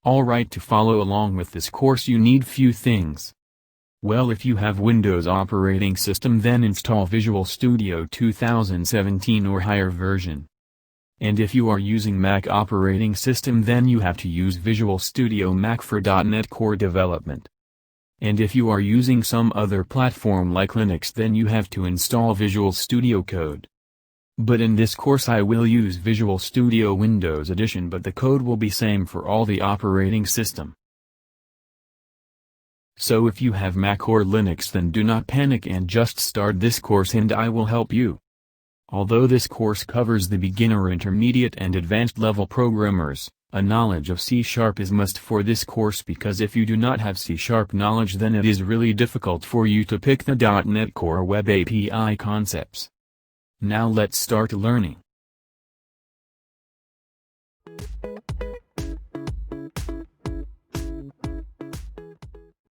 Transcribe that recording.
Alright, to follow along with this course you need few things. Well, if you have Windows operating system, then install Visual Studio 2017 or higher version. And if you are using Mac operating system, then you have to use Visual Studio Mac for .NET Core development. And if you are using some other platform like Linux, then you have to install Visual Studio Code. But in this course I will use Visual Studio Windows Edition, but the code will be same for all the operating system. So if you have Mac or Linux, then do not panic and just start this course and I will help you. Although this course covers the beginner, intermediate and advanced level programmers, a knowledge of C# is must for this course, because if you do not have C# knowledge, then it is really difficult for you to pick the .NET Core Web API concepts. Now let's start learning.